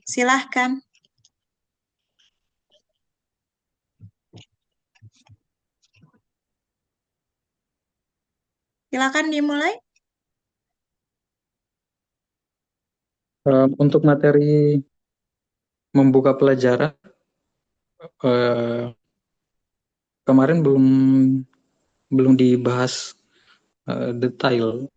Silahkan. Silahkan dimulai. Untuk materi membuka pelajaran, eh, kemarin belum belum dibahas detail.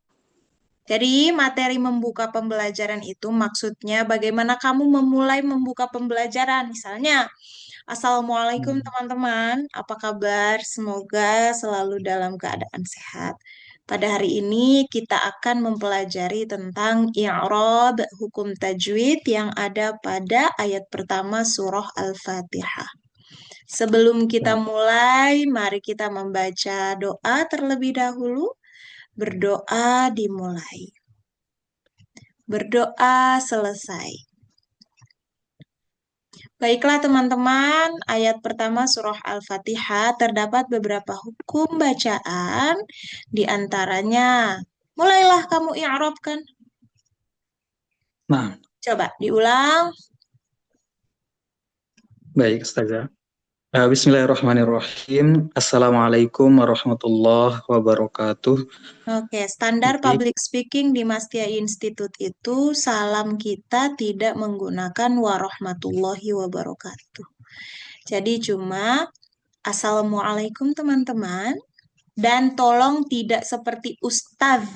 Jadi, materi membuka pembelajaran itu maksudnya bagaimana kamu memulai membuka pembelajaran. Misalnya, Assalamualaikum Hmm. teman-teman, apa kabar? Semoga selalu dalam keadaan sehat. Pada hari ini kita akan mempelajari tentang i'rab hukum tajwid yang ada pada ayat pertama surah Al-Fatihah. Sebelum kita Baik. mulai, mari kita membaca doa terlebih dahulu. Berdoa dimulai. Berdoa selesai. Baiklah teman-teman, ayat pertama surah Al-Fatihah terdapat beberapa hukum bacaan, di antaranya mulailah kamu i'rabkan. Nah, Coba diulang. baik, Ustazah. Bismillahirrahmanirrahim. Assalamualaikum warahmatullahi wabarakatuh. Oke, standar Baik, public speaking di Mastia Institute itu salam kita tidak menggunakan warahmatullahi wabarakatuh. Jadi cuma Assalamualaikum teman-teman. Dan tolong tidak seperti ustadz.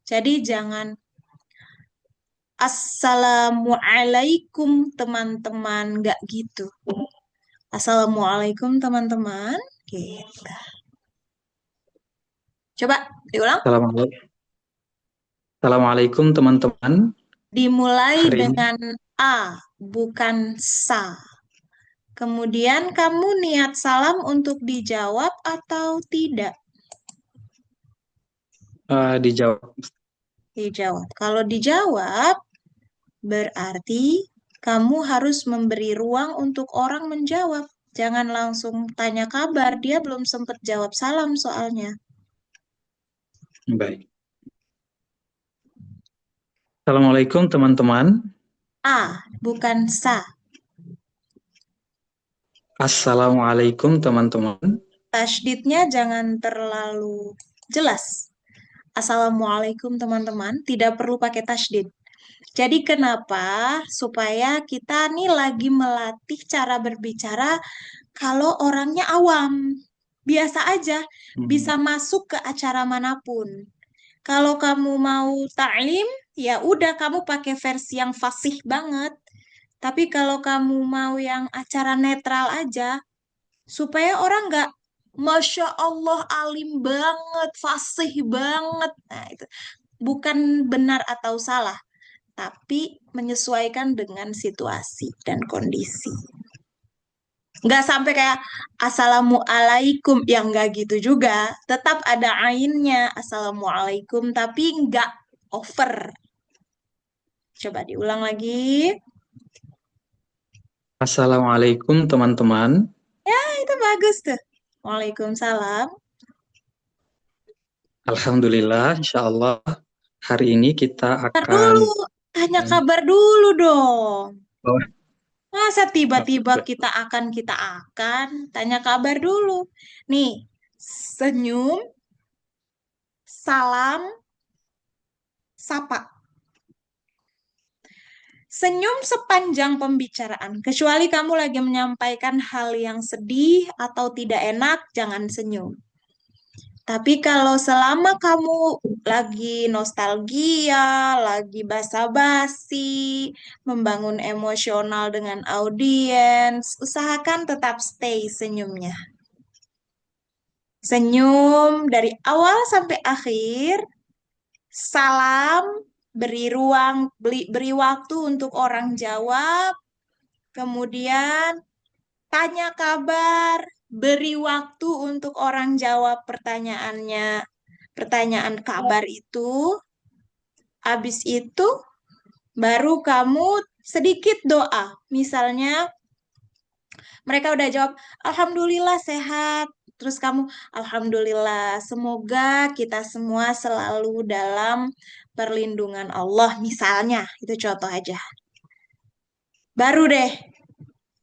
Jadi jangan Assalamualaikum teman-teman. Nggak gitu. Assalamualaikum teman-teman. Gitu. Coba diulang. Assalamualaikum. Assalamualaikum teman-teman. Dimulai Hari ini, dengan A, bukan sa. Kemudian kamu niat salam untuk dijawab atau tidak? dijawab. Dijawab. Kalau dijawab, berarti kamu harus memberi ruang untuk orang menjawab. Jangan langsung tanya kabar, dia belum sempat jawab salam soalnya. Baik. Assalamualaikum teman-teman. A, bukan sa. Assalamualaikum teman-teman. Tasydidnya jangan terlalu jelas. Assalamualaikum teman-teman, tidak perlu pakai tasydid. Jadi kenapa? Supaya kita nih lagi melatih cara berbicara kalau orangnya awam. Biasa aja, bisa Hmm. masuk ke acara manapun. Kalau kamu mau ta'lim, ya udah kamu pakai versi yang fasih banget. Tapi kalau kamu mau yang acara netral aja, supaya orang nggak Masya Allah alim banget, fasih banget. Nah, itu bukan benar atau salah, tapi menyesuaikan dengan situasi dan kondisi. Nggak sampai kayak Assalamualaikum, yang nggak gitu juga. Tetap ada ainnya, Assalamualaikum, tapi nggak over. Coba diulang lagi. Assalamualaikum teman-teman. Ya, itu bagus tuh. Waalaikumsalam. Alhamdulillah, insya Allah hari ini kita Ntar dulu, akan tanya kabar dulu dong. oh, Masa tiba-tiba baik. kita akan, tanya kabar dulu. Nih, senyum, salam, sapa. Senyum sepanjang pembicaraan, kecuali kamu lagi menyampaikan hal yang sedih atau tidak enak, jangan senyum. Tapi kalau selama kamu lagi nostalgia, lagi basa-basi, membangun emosional dengan audiens, usahakan tetap stay senyumnya. Senyum dari awal sampai akhir, salam, beri ruang, beri waktu untuk orang jawab, kemudian tanya kabar, beri waktu untuk orang jawab pertanyaannya, pertanyaan kabar itu. Habis itu baru kamu sedikit doa. Misalnya mereka udah jawab, Alhamdulillah sehat. Terus kamu, Alhamdulillah, semoga kita semua selalu dalam perlindungan Allah. Misalnya, itu contoh aja. Baru deh,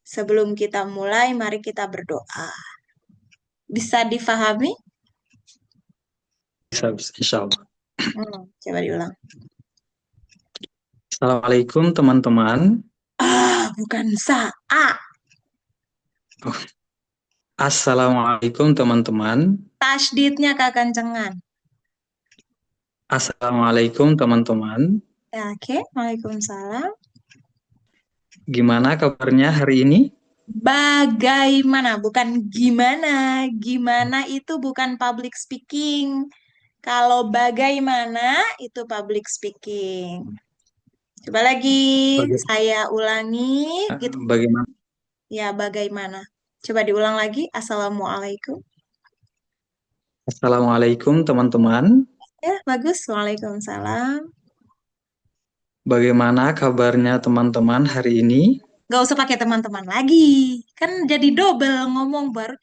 sebelum kita mulai, mari kita berdoa. Bisa difahami? Bisa, insya Allah. Coba diulang. Assalamualaikum teman-teman. Bukan sa. Oh, Assalamualaikum teman-teman. Tasdidnya kekencengan. Assalamualaikum teman-teman. Ya, oke, Waalaikumsalam. Gimana kabarnya hari ini? Bagaimana? Bukan gimana. Gimana itu bukan public speaking. Kalau bagaimana itu public speaking. Coba lagi, Baga- saya ulangi. Gitu. Bagaimana? Ya, bagaimana? Coba diulang lagi. Assalamualaikum. Assalamualaikum teman-teman. Ya, bagus. Waalaikumsalam. Bagaimana kabarnya teman-teman hari ini? Gak usah pakai teman-teman lagi. Kan jadi double ngomong baru.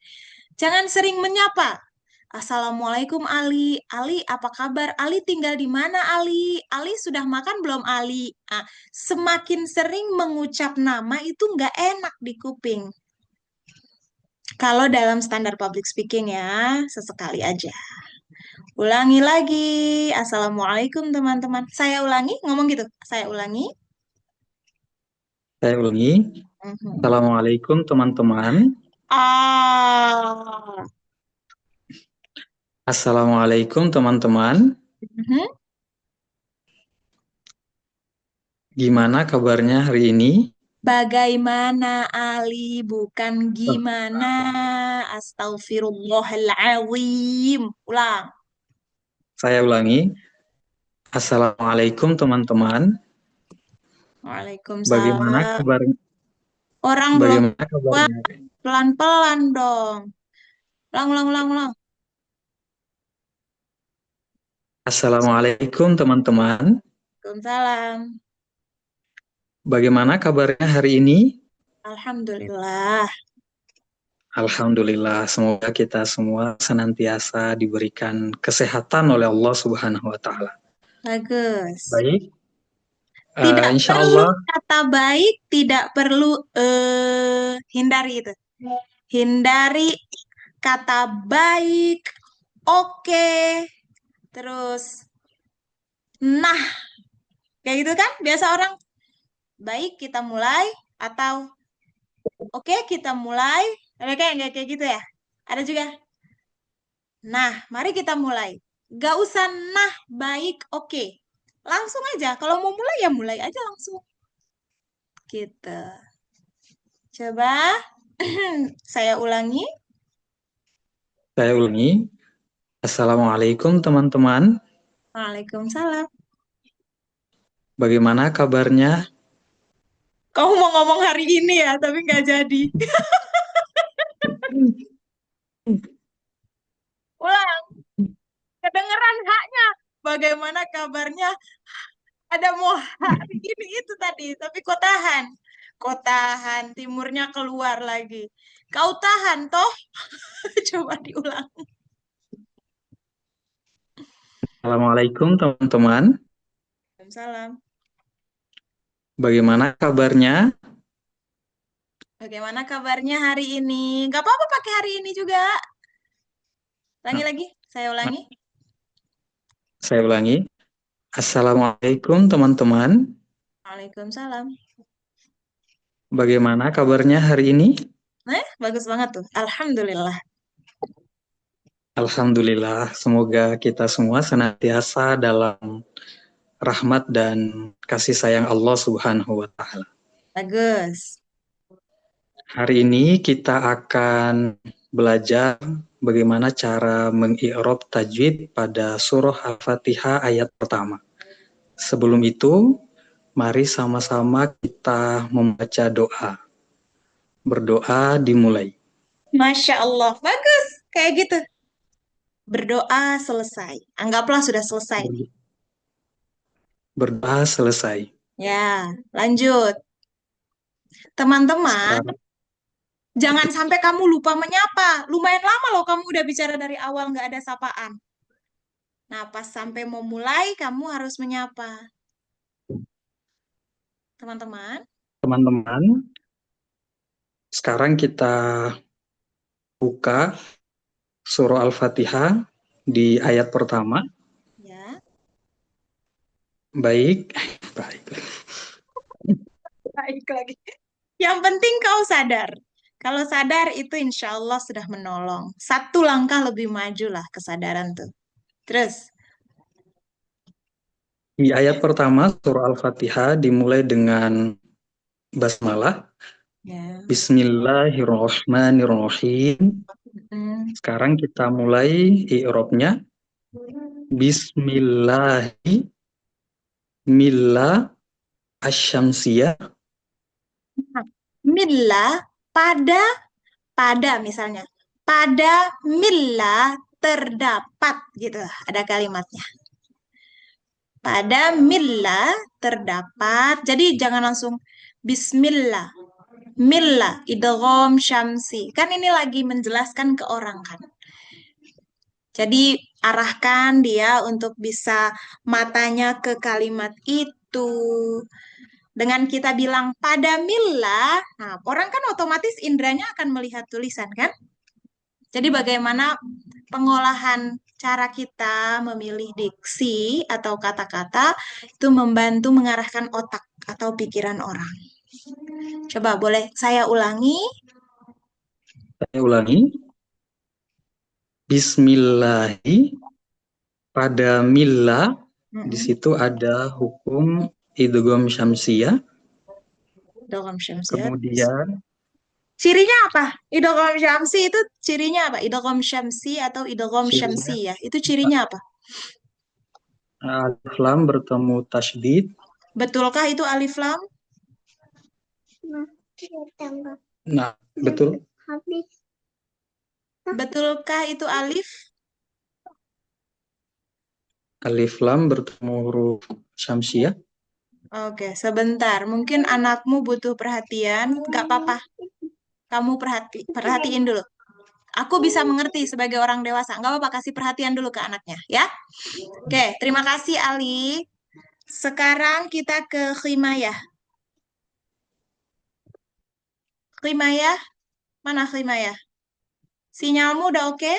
Jangan sering menyapa. Assalamualaikum Ali. Ali, apa kabar? Ali tinggal di mana Ali? Ali sudah makan belum Ali? Semakin sering mengucap nama itu nggak enak di kuping. Kalau dalam standar public speaking ya, sesekali aja. Ulangi lagi. Assalamualaikum teman-teman. Saya ulangi, ngomong gitu. Saya ulangi. Saya ulangi. Mhm. Assalamualaikum teman-teman. Ah. Assalamualaikum teman-teman. Mhm. Gimana kabarnya hari ini? Bagaimana Ali? Bukan Oh, gimana. Astagfirullahaladzim. Ulang. saya ulangi. Assalamualaikum teman-teman. Bagaimana Waalaikumsalam. kabarnya? Orang belum Bagaimana kuat. kabarnya? Pelan-pelan dong. Ulang, ulang, ulang, ulang. Assalamualaikum teman-teman. Waalaikumsalam. Bagaimana kabarnya hari ini? Alhamdulillah. Alhamdulillah, semoga kita semua senantiasa diberikan kesehatan oleh Allah Subhanahu wa taala. Bagus. Baik, Tidak insya perlu Allah kata baik, tidak perlu hindari itu. Hindari kata baik, oke, terus nah, kayak gitu kan? Biasa orang baik kita mulai atau oke kita mulai. Ada kayak nggak kayak gitu ya? Ada juga. Nah, mari kita mulai. Gak usah nah, baik, oke. Langsung aja. Kalau mau mulai ya mulai aja langsung. Gitu. Coba saya ulangi. saya ulangi. Assalamualaikum teman-teman. Waalaikumsalam. Bagaimana kabarnya? Kamu mau ngomong hari ini ya, tapi nggak jadi. Ulang, kedengeran haknya. Bagaimana kabarnya? Ada mau hari ini itu tadi, tapi kau tahan. Kau tahan, timurnya keluar lagi. Kau tahan, toh? Coba diulang. Assalamualaikum teman-teman. Salam. Bagaimana kabarnya? Bagaimana kabarnya hari ini? Gak apa-apa pakai hari ini juga. Ulangi lagi, saya ulangi. Saya ulangi. Assalamualaikum teman-teman. Waalaikumsalam. Bagaimana kabarnya hari ini? Bagus banget tuh. Alhamdulillah. Alhamdulillah, semoga kita semua senantiasa dalam rahmat dan kasih sayang Allah Subhanahu wa taala. Bagus. Hari ini kita akan belajar bagaimana cara mengi'rab tajwid pada surah Al-Fatihah ayat pertama. Sebelum itu, mari sama-sama kita membaca doa. Berdoa dimulai. Masya Allah. Bagus. Kayak gitu. Berdoa selesai. Anggaplah sudah selesai nih. Berdoa selesai. Ya, lanjut. Teman-teman, Sekarang jangan sampai kamu lupa menyapa. Lumayan lama loh kamu udah bicara dari awal nggak ada sapaan. Nah, pas sampai mau mulai, kamu harus menyapa. Teman-teman. teman-teman, sekarang kita buka surah Al-Fatihah di ayat pertama. Ya, Baik, baik. baik lagi. Yang penting kau sadar. Kalau sadar itu insya Allah sudah menolong. Satu langkah lebih maju lah kesadaran tuh. Terus, Di ayat pertama surah Al-Fatihah dimulai dengan basmalah. ya. Bismillahirrahmanirrahim. Hmm. Sekarang kita mulai i'rabnya. Bismillahi milla asyamsiyah. Milla pada misalnya. Pada milla terdapat gitu. Ada kalimatnya. Pada milla terdapat. Jadi jangan langsung bismillah. Milla idgham syamsi. Kan ini lagi menjelaskan ke orang kan. Jadi arahkan dia untuk bisa matanya ke kalimat itu. Dengan kita bilang pada milla, nah orang kan otomatis indranya akan melihat tulisan kan? Jadi bagaimana pengolahan cara kita memilih diksi atau kata-kata itu membantu mengarahkan otak atau pikiran orang. Coba boleh saya ulangi. Saya ulangi. Bismillahi pada milla di Mm-mm. situ ada hukum idgham syamsiyah. Idgham syamsiyah. Kemudian Cirinya apa? Idgham syamsi itu cirinya apa? Idgham syamsi atau idgham cirinya syamsi ya. Itu cirinya apa? alif lam bertemu tasydid. Betulkah itu alif lam? Nah, betul. Betulkah itu alif? Alif lam bertemu huruf syamsiyah. Oke, sebentar. Mungkin anakmu butuh perhatian. Gak apa-apa. Kamu perhatiin dulu. Aku bisa mengerti sebagai orang dewasa. Gak apa-apa, kasih perhatian dulu ke anaknya, ya. Oke, terima kasih Ali. Sekarang kita ke Khimayah. Khimayah, mana Khimayah? Sinyalmu udah oke?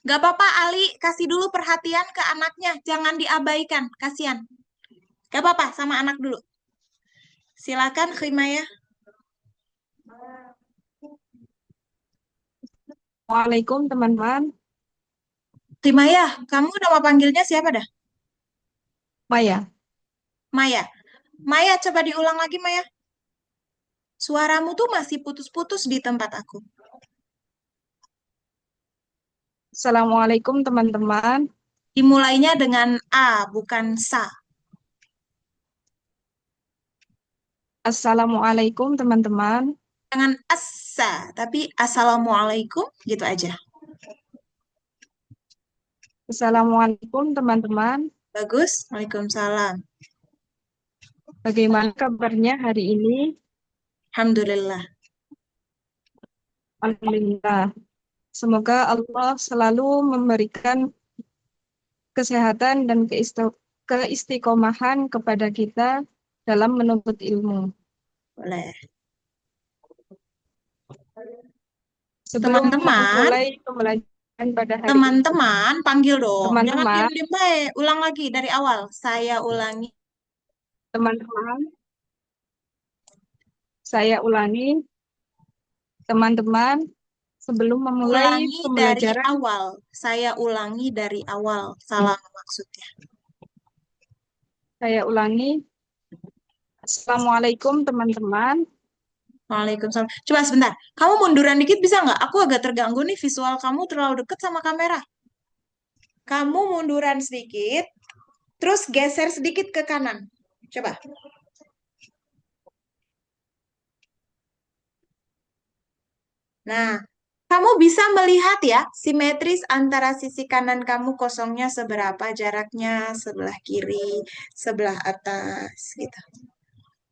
Gak apa-apa Ali, kasih dulu perhatian ke anaknya. Jangan diabaikan, kasihan. Gak apa-apa, sama anak dulu. Silakan Khimayah. Waalaikum teman-teman. Khimayah, kamu nama panggilnya siapa dah? Maya. Maya. Maya, coba diulang lagi Maya. Suaramu tuh masih putus-putus di tempat aku. Assalamualaikum teman-teman. Dimulainya dengan A, bukan Sa. Assalamualaikum teman-teman. Jangan Assa, tapi Assalamualaikum gitu aja. Assalamualaikum teman-teman. Bagus? Waalaikumsalam. Bagaimana kabarnya hari ini? Alhamdulillah. Alhamdulillah. Semoga Allah selalu memberikan kesehatan dan keistiqomahan kepada kita dalam menuntut ilmu. Boleh. Sebelum Teman-teman, memulai pembelajaran pada hari ini, teman-teman, panggil dong. Jangan teman-teman, diam-diam baik. Ulang lagi dari awal. Saya ulangi. teman-teman, saya ulangi, teman-teman, sebelum memulai Ulangi dari pembelajaran, awal. Saya ulangi dari awal. Salah maksudnya. saya ulangi. Assalamualaikum teman-teman. Waalaikumsalam. Coba sebentar. Kamu munduran dikit bisa nggak? Aku agak terganggu nih visual kamu terlalu deket sama kamera. Kamu munduran sedikit, terus geser sedikit ke kanan. Coba. Nah, kamu bisa melihat ya, simetris antara sisi kanan kamu kosongnya seberapa jaraknya, sebelah kiri, sebelah atas, gitu.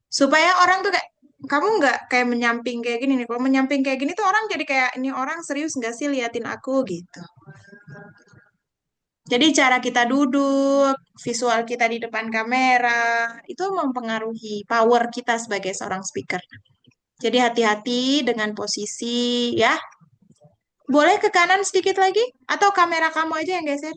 Supaya orang tuh kayak, kamu nggak kayak menyamping kayak gini nih. Kalau menyamping kayak gini tuh orang jadi kayak, ini orang serius nggak sih liatin aku gitu. Jadi cara kita duduk, visual kita di depan kamera, itu mempengaruhi power kita sebagai seorang speaker. Jadi hati-hati dengan posisi ya. Boleh ke kanan sedikit lagi? Atau kamera kamu aja yang geser?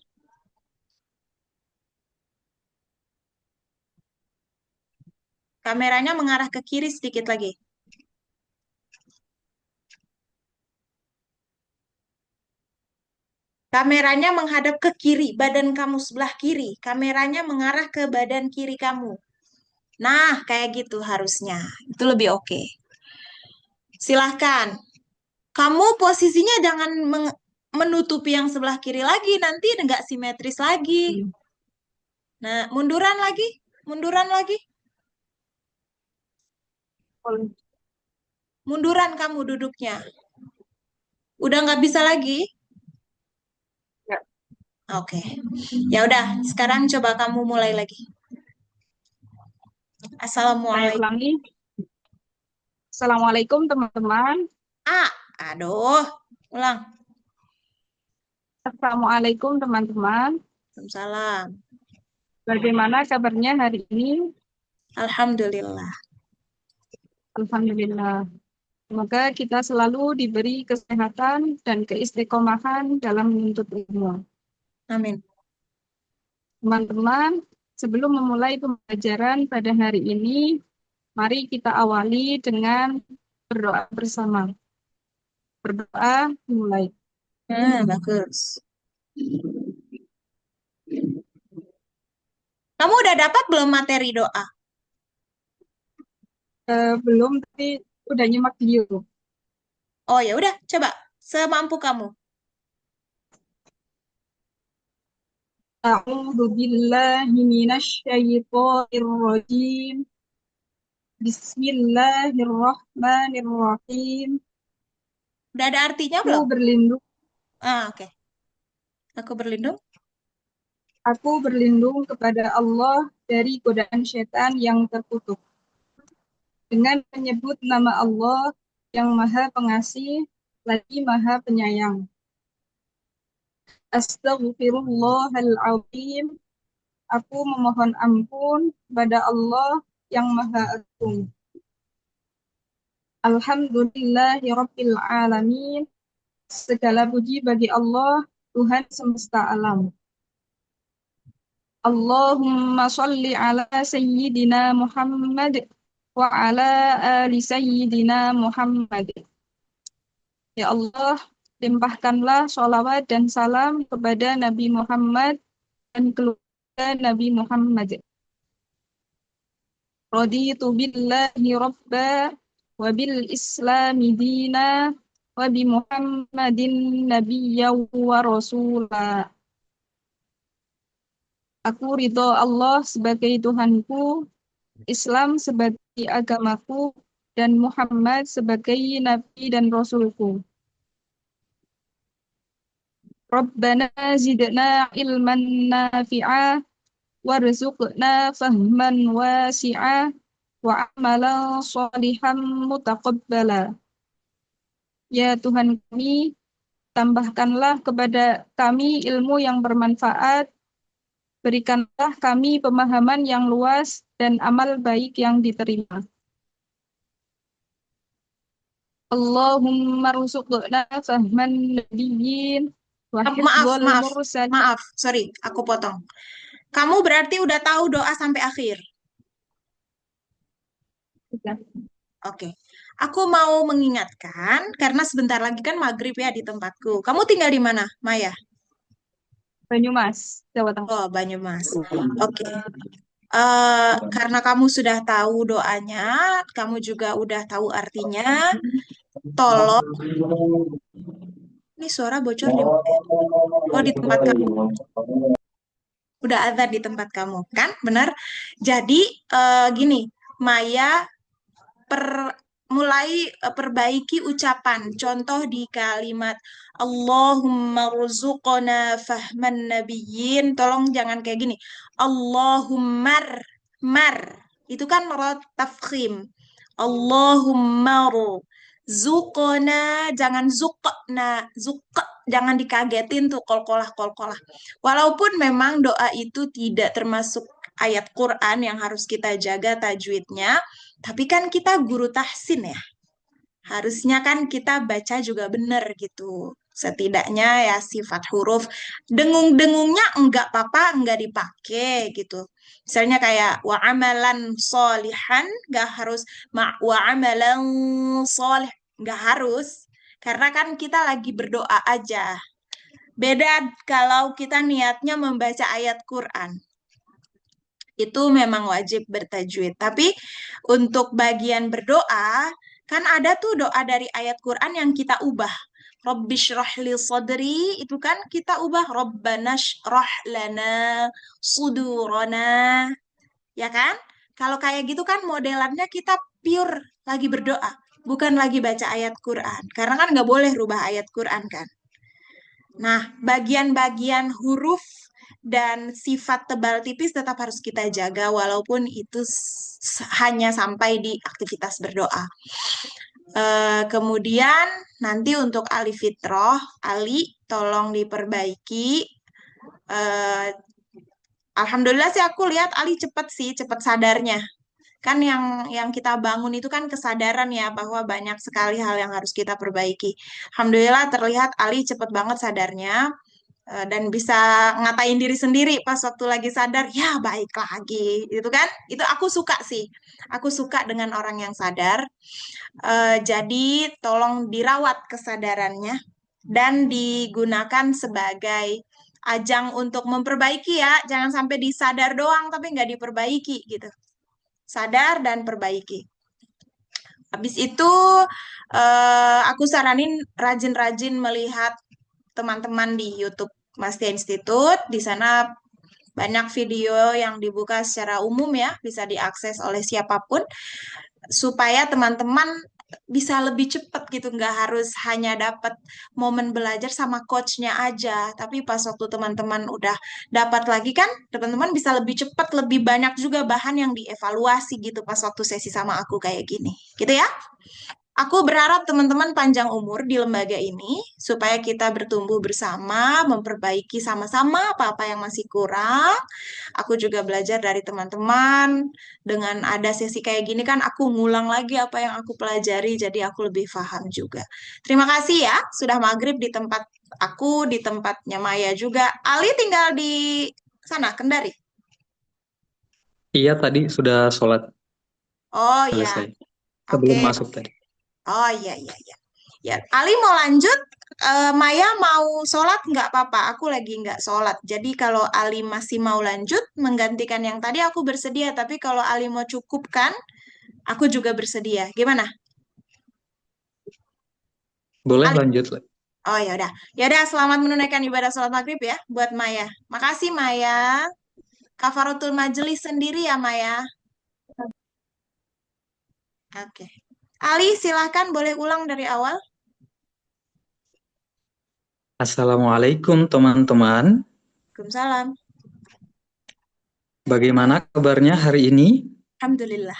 Kameranya mengarah ke kiri sedikit lagi. Kameranya menghadap ke kiri, badan kamu sebelah kiri. Kameranya mengarah ke badan kiri kamu. Nah, kayak gitu harusnya. Itu lebih oke. Silahkan. Kamu posisinya jangan menutupi yang sebelah kiri lagi, nanti nggak simetris lagi. Nah, munduran lagi, munduran lagi, Boleh. munduran kamu duduknya. Udah nggak bisa lagi? Ya. Oke. Ya udah, sekarang coba kamu mulai lagi. Saya Assalamualaikum. ulangi. Assalamualaikum teman-teman. Ah, aduh, ulang. Assalamualaikum teman-teman. Waalaikumsalam. Bagaimana kabarnya hari ini? Alhamdulillah. Alhamdulillah. Semoga kita selalu diberi kesehatan dan keistiqomahan dalam menuntut ilmu. Amin. Teman-teman, sebelum memulai pembelajaran pada hari ini, mari kita awali dengan berdoa bersama. Berdoa mulai. Bagus. Kamu udah dapat belum materi doa? Belum, tapi udah nyimak di YouTube. Oh ya udah, coba semampu kamu. A'udzu billahi minasyaitonir rajim. Bismillahirrahmanirrahim. Udah ada artinya Aku belum? berlindung, Oke. Aku berlindung. aku berlindung kepada Allah dari godaan setan yang terkutuk. Dengan menyebut nama Allah yang Maha Pengasih lagi Maha Penyayang. Astaghfirullahaladzim. Aku memohon ampun kepada Allah yang Maha Agung. Alhamdulillahirabbil alamin. Segala puji bagi Allah, Tuhan semesta alam. Allahumma sholli ala sayyidina Muhammad wa ala ali sayyidina Muhammad. Ya Allah, limpahkanlah sholawat dan salam kepada Nabi Muhammad dan keluarga Nabi Muhammad. Raditu billahi rabba wa bil islami dina wa bi Muhammadin nabiyya wa rasula. Aku ridho Allah sebagai Tuhanku, Islam sebagai agamaku, dan Muhammad sebagai Nabi dan Rasulku. Rabbana zidna ilman nafi'a warzuqna fahman wasi'a wa amalan sholihan mutaqabbala. Ya Tuhan kami, tambahkanlah kepada kami ilmu yang bermanfaat, berikanlah kami pemahaman yang luas dan amal baik yang diterima. Allahumma rzuqna fahman nabiyyin wa Maaf, hifdzal maaf, mursalin. maaf. Sorry, aku potong. Kamu berarti udah tahu doa sampai akhir. Oke. Aku mau mengingatkan, karena sebentar lagi kan maghrib ya di tempatku. Kamu tinggal di mana, Maya? Banyumas, Jawa Tengah. Oh, Banyumas. Oke. Karena kamu sudah tahu doanya, kamu juga udah tahu artinya, tolong, ini suara bocor di mana ya? Oh, di tempat kamu. Udah azan di tempat kamu, kan? Benar? Jadi, gini, Maya per mulai perbaiki ucapan. Contoh di kalimat Allahumma rzuqna fahman nabiyyin. Tolong jangan kayak gini. Allahummar mar. Itu kan rot tafkhim. Allahumma zuqna jangan zuqna zuq jangan dikagetin tuh kolkolah. Walaupun memang doa itu tidak termasuk ayat Quran yang harus kita jaga tajwidnya, tapi kan kita guru tahsin ya. Harusnya kan kita baca juga benar gitu. Setidaknya ya sifat huruf dengung-dengungnya enggak apa-apa, enggak dipakai gitu. Misalnya kayak wa amalan solihan enggak harus wa amalan solih, enggak harus. Karena kan kita lagi berdoa aja. Beda kalau kita niatnya membaca ayat Quran. Itu memang wajib bertajwid. Tapi untuk bagian berdoa, kan ada tuh doa dari ayat Quran yang kita ubah. Rabbi shrah li sadri, itu kan kita ubah. Rabbana shrah lana sudurana. Ya kan? Kalau kayak gitu kan modelannya kita pure lagi berdoa. Bukan lagi baca ayat Quran. Karena kan nggak boleh rubah ayat Quran kan. Nah, bagian-bagian huruf dan sifat tebal tipis tetap harus kita jaga walaupun itu hanya sampai di aktivitas berdoa. Kemudian nanti untuk Ali Fitroh, Ali tolong diperbaiki. Alhamdulillah sih aku lihat Ali cepat sadarnya. Kan yang kita bangun itu kan kesadaran ya bahwa banyak sekali hal yang harus kita perbaiki. Alhamdulillah terlihat Ali cepat banget sadarnya dan bisa ngatain diri sendiri pas waktu lagi sadar, ya baik lagi, itu kan? Itu aku suka sih. Aku suka dengan orang yang sadar. Jadi tolong dirawat kesadarannya dan digunakan sebagai ajang untuk memperbaiki ya. Jangan sampai disadar doang tapi nggak diperbaiki gitu. Sadar dan perbaiki. Habis itu aku saranin rajin-rajin melihat teman-teman di YouTube Mastia Institute. Di sana banyak video yang dibuka secara umum ya, bisa diakses oleh siapapun supaya teman-teman bisa lebih cepat gitu, nggak harus hanya dapat momen belajar sama coachnya aja, tapi pas waktu teman-teman udah dapat lagi kan, teman-teman bisa lebih cepat, lebih banyak juga bahan yang dievaluasi gitu pas waktu sesi sama aku kayak gini, gitu ya. Aku berharap teman-teman panjang umur di lembaga ini supaya kita bertumbuh bersama, memperbaiki sama-sama apa-apa yang masih kurang. Aku juga belajar dari teman-teman. Dengan ada sesi kayak gini kan aku ngulang lagi apa yang aku pelajari, jadi aku lebih paham juga. Terima kasih ya, sudah maghrib di tempat aku, di tempatnya Maya juga. Ali tinggal di sana, Kendari. Iya, tadi sudah sholat Oh ya, selesai. oke. Sebelum masuk tadi. Oh iya. Ya, Ali mau lanjut, Maya mau sholat nggak apa-apa, aku lagi nggak sholat. Jadi kalau Ali masih mau lanjut, menggantikan yang tadi aku bersedia. Tapi kalau Ali mau cukupkan, aku juga bersedia. Gimana? Boleh Ali? lanjut. Oh ya udah. Selamat menunaikan ibadah sholat maghrib ya buat Maya. Makasih Maya. Kafaratul majelis sendiri ya Maya. Oke. Ali silahkan boleh ulang dari awal. Assalamualaikum teman-teman. Waalaikumsalam. Bagaimana kabarnya hari ini? Alhamdulillah.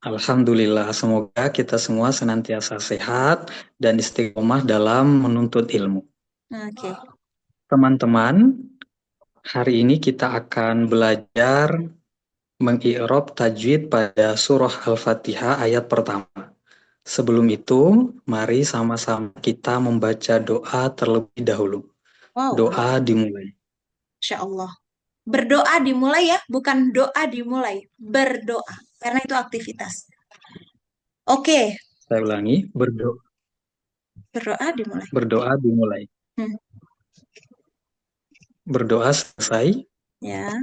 Alhamdulillah, semoga kita semua senantiasa sehat dan istiqomah dalam menuntut ilmu. Oke. Teman-teman, hari ini kita akan belajar mengi'rab tajwid pada surah Al-Fatihah ayat pertama. Sebelum itu, mari sama-sama kita membaca doa terlebih dahulu. Wow. Doa dimulai. Insya Allah. Berdoa dimulai ya, bukan doa dimulai. Berdoa, karena itu aktivitas. Oke, Saya ulangi, berdoa dimulai. berdoa dimulai. Berdoa selesai. Ya,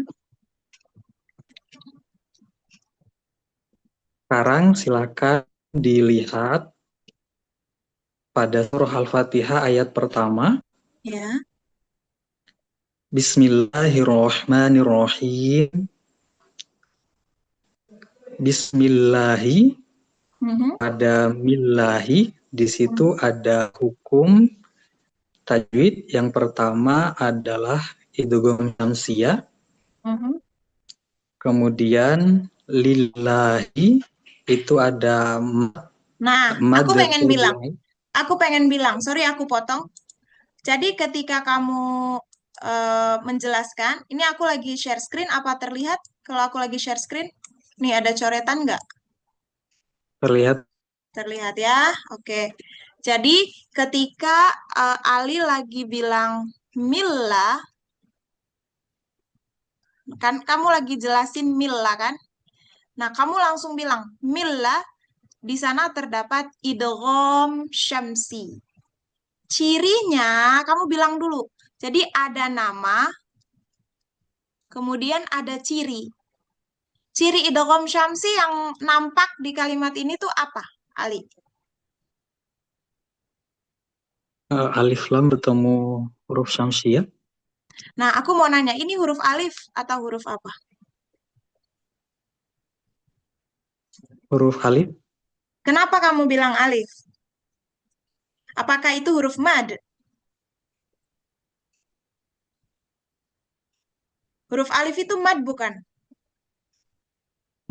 Sekarang silakan dilihat pada surah Al-Fatihah ayat pertama. ya. Bismillahirrahmanirrahim. Bismillahi, ada millahi, di situ ada hukum tajwid. Yang pertama adalah idgham syamsiyah. Kemudian lillahi itu ada Nah, mad aku pengen bilang, bertulang. aku pengen bilang, sorry aku potong. Jadi ketika kamu menjelaskan, ini aku lagi share screen, apa terlihat kalau aku lagi share screen? Nih ada coretan nggak? Terlihat. Terlihat ya? Oke. Jadi ketika Ali lagi bilang Milla, kan kamu lagi jelasin Milla kan? Nah, kamu langsung bilang Milla, di sana terdapat idgham syamsi. Cirinya kamu bilang dulu. Jadi ada nama, kemudian ada ciri. Ciri idgham syamsi yang nampak di kalimat ini tuh apa, Ali? Alif lam bertemu huruf syamsiah. Nah, aku mau nanya, ini huruf alif atau huruf apa? Huruf alif. Kenapa kamu bilang alif? Apakah itu huruf mad? Huruf alif itu mad bukan?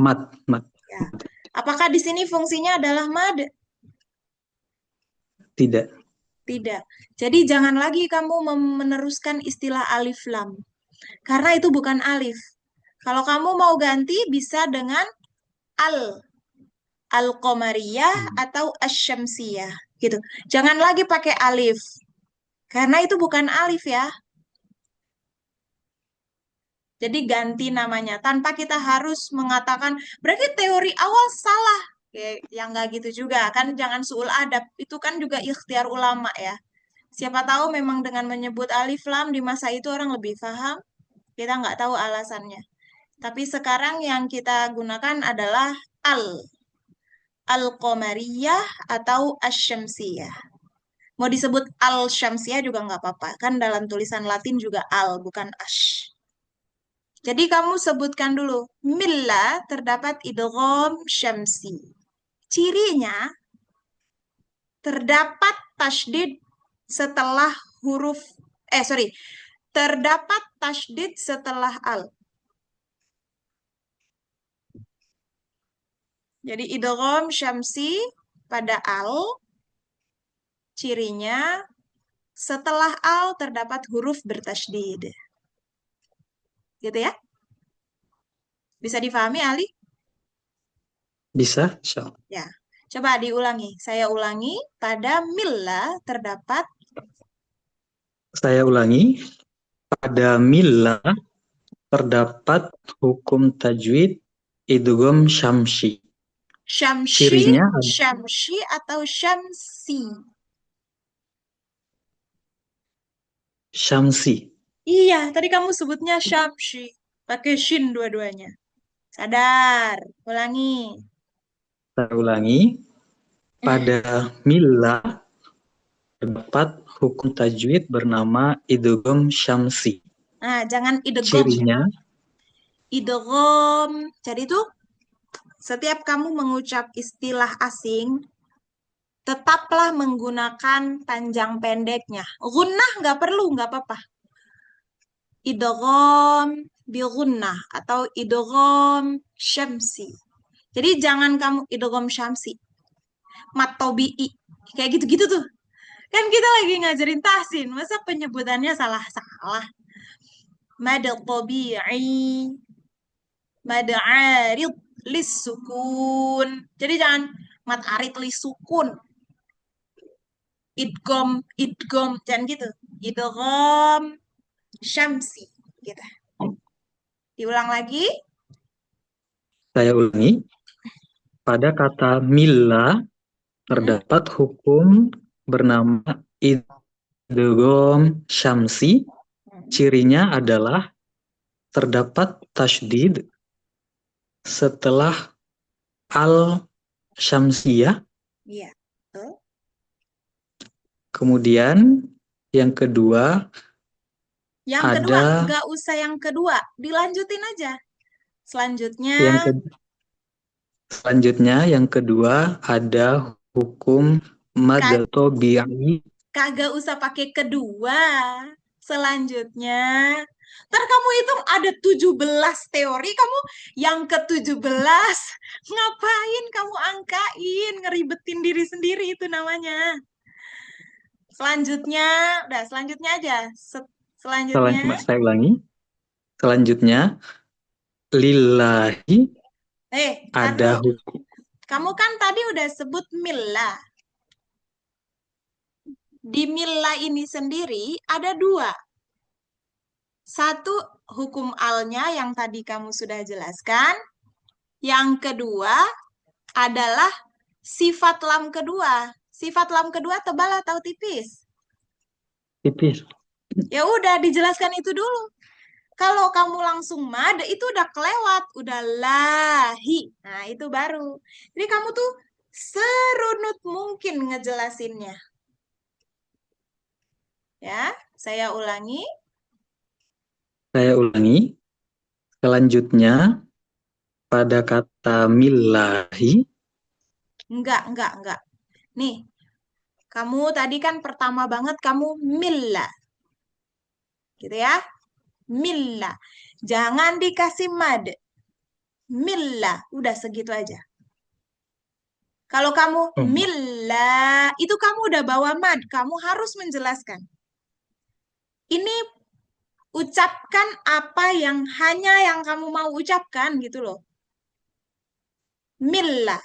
Mat. Ya. Apakah di sini fungsinya adalah mad? Tidak. Tidak. Jadi jangan lagi kamu meneruskan istilah alif lam. Karena itu bukan alif. Kalau kamu mau ganti bisa dengan al. Al-Qamariyah atau Asy-Syamsiyah. Gitu. Jangan lagi pakai alif. Karena itu bukan alif ya. Jadi ganti namanya tanpa kita harus mengatakan berarti teori awal salah. Ya nggak gitu juga kan, jangan suul adab. Itu kan juga ikhtiar ulama ya. Siapa tahu memang dengan menyebut alif lam di masa itu orang lebih paham. Kita nggak tahu alasannya. Tapi sekarang yang kita gunakan adalah al. Al-Qamariyah atau Asy-Syamsiyah. Mau disebut al-Syamsiyah juga nggak apa-apa. Kan dalam tulisan Latin juga al, bukan ash. Jadi kamu sebutkan dulu. Milla terdapat idgham syamsi. Cirinya terdapat tasydid setelah huruf terdapat tasydid setelah al. Jadi idgham syamsi pada al, cirinya setelah al terdapat huruf bertasydid. Gitu ya? Bisa difahami, Ali? Bisa, insyaallah. Ya. Coba diulangi. Saya ulangi. Pada milla terdapat. Saya ulangi. Pada milla terdapat hukum tajwid idgham syamsi. Syamsi, Cirinya syamsi atau syamsi? syamsi. Iya, tadi kamu sebutnya syamsi. Pakai shin dua-duanya. Sadar. Ulangi. Saya ulangi. Pada milla terdapat hukum tajwid bernama idgham syamsi. Nah, jangan idgham. Cirinya Idgham. Jadi itu setiap kamu mengucap istilah asing, tetaplah menggunakan panjang pendeknya. Gunnah nggak perlu, nggak apa-apa. Idgham bigunnah atau idgham syamsi. Jadi jangan kamu idgham syamsi. Mat tobi'i. Kayak gitu-gitu tuh. Kan kita lagi ngajarin tahsin, masa penyebutannya salah-salah. Mad tobi'i, mad arid lis sukun. Jadi jangan mat arid lis sukun. Idgham jangan gitu. Idgham syamsi gitu. Diulang lagi. saya ulangi. Pada kata milla terdapat hukum bernama idgham syamsi. Cirinya adalah terdapat tasydid setelah al syamsiyah. Iya. Tuh. Kemudian yang kedua Yang kedua, nggak usah yang kedua, dilanjutin aja. Selanjutnya yang kedua ada hukum mad tabi'i. Kagak usah pakai kedua. Selanjutnya, ntar kamu hitung ada 17 teori, kamu yang ke-17. Ngapain kamu angkain, ngeribetin diri sendiri itu namanya. Selanjutnya, udah selanjutnya aja. Selanjutnya, Saya ulangi. Selanjutnya, lillahi tar ada dulu. hukum. Kamu kan tadi udah sebut millah. Di millah ini sendiri ada dua. Satu, hukum alnya yang tadi kamu sudah jelaskan. Yang kedua adalah sifat lam kedua. Sifat lam kedua tebal atau tipis? Tipis. Ya udah, dijelaskan itu dulu. Kalau kamu langsung mad, itu udah kelewat. Udah lahi. Nah, itu baru. Jadi kamu tuh serunut mungkin ngejelasinnya. Ya, saya ulangi. Saya ulangi. Selanjutnya, pada kata millahi, Enggak. Nih, kamu tadi kan pertama banget kamu millah. Gitu ya. Millah. Jangan dikasih mad. Millah. Udah segitu aja. Kalau kamu millah, itu kamu udah bawa mad. Kamu harus menjelaskan. Ini ucapkan apa yang hanya yang kamu mau ucapkan gitu loh. Millah.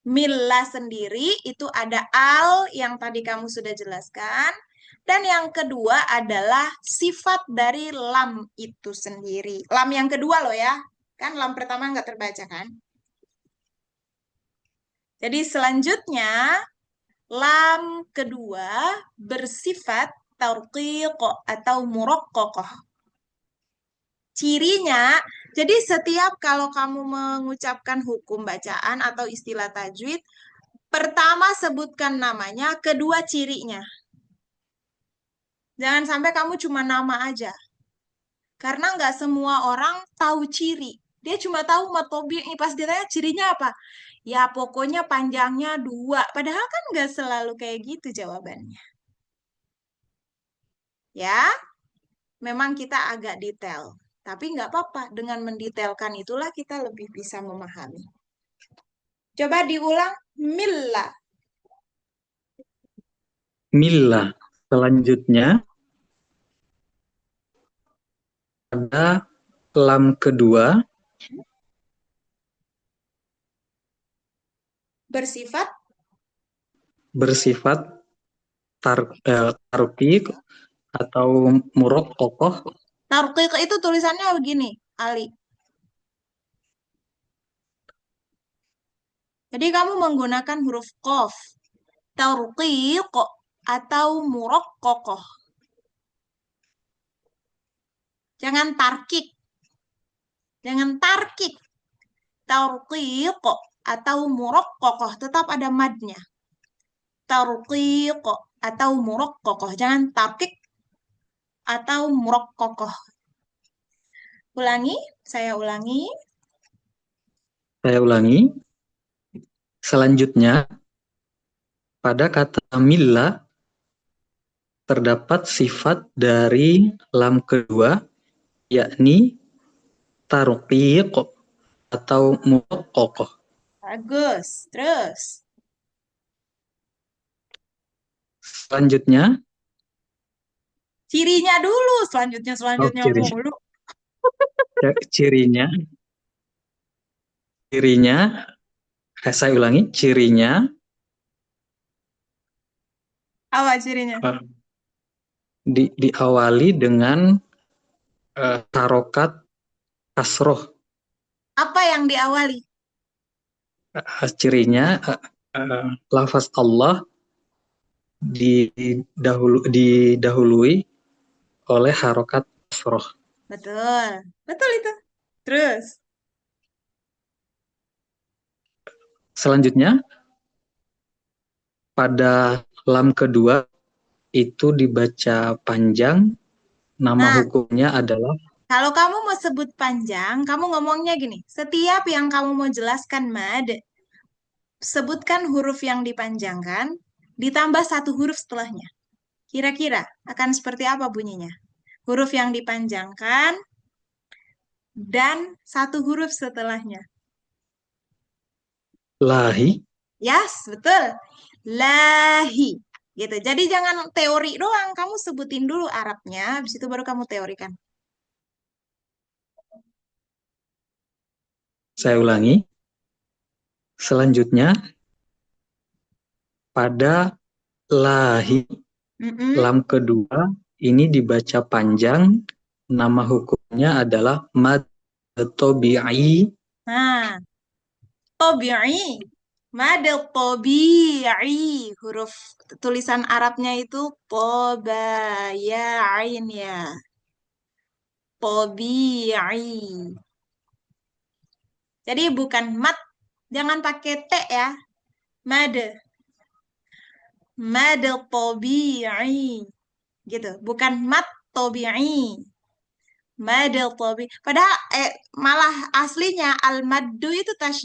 Millah sendiri itu ada al yang tadi kamu sudah jelaskan. Dan yang kedua adalah sifat dari lam itu sendiri. Lam yang kedua loh ya. Kan lam pertama nggak terbaca kan? Jadi selanjutnya lam kedua bersifat tarqiq atau muraqqaqah. Cirinya, jadi setiap kalau kamu mengucapkan hukum bacaan atau istilah tajwid, pertama sebutkan namanya, kedua cirinya. Jangan sampai kamu cuma nama aja. Karena nggak semua orang tahu ciri. Dia cuma tahu matobi, pas ditanya cirinya apa? Ya pokoknya panjangnya 2. Padahal kan nggak selalu kayak gitu jawabannya. Ya, memang kita agak detail. Tapi nggak apa-apa, dengan mendetailkan itulah kita lebih bisa memahami. Coba diulang, milla. millah. Selanjutnya, pada lam kedua Bersifat, bersifat tarqiq atau muraqqaqah. tarqiq itu tulisannya begini, Ali. Jadi kamu menggunakan huruf qaf. Tarqiq atau muraqqaqah. Jangan tarkik. Jangan tarkik. Tarqiq atau muraqqaqah. Tetap ada madnya. Tarqiq atau muraqqaqah. Jangan tarkik atau muraqqaqah. Ulangi, saya ulangi. Saya ulangi. Selanjutnya, pada kata millah terdapat sifat dari lam kedua, yakni tarqiq atau muraqqaqah. Bagus. Terus. Selanjutnya, Cirinya dulu. Selanjutnya ciri, mulu. cirinya, cirinya, saya ulangi, cirinya Apa cirinya? diawali dengan harokat kasroh. Apa yang diawali? Cirinya lafaz Allah didahului oleh harokat kasroh. Betul. Betul itu. Terus. Selanjutnya, pada lam kedua itu dibaca panjang, nama Nah, hukumnya adalah kalau kamu mau sebut panjang, kamu ngomongnya gini. Setiap yang kamu mau jelaskan mad, sebutkan huruf yang dipanjangkan, ditambah satu huruf setelahnya. Kira-kira akan seperti apa bunyinya? Huruf yang dipanjangkan dan satu huruf setelahnya. lahi. Yes, betul. Lahi. Gitu. Jadi jangan teori doang, kamu sebutin dulu Arabnya, habis itu baru kamu teorikan. Saya ulangi. Selanjutnya, pada lahi, Mm-mm. lam kedua, ini dibaca panjang, nama hukumnya adalah mad tobi'i. Nah, tobi'i. Mad tobi'i. Huruf tulisan Arabnya itu toba, ya, ain ya. Tobi'i. Jadi bukan mat, jangan pakai T ya. Mad, mad tobi'i. Gitu, bukan mat tobi'i. Mad tobi'i. Padahal malah aslinya al-maddu itu tasydid.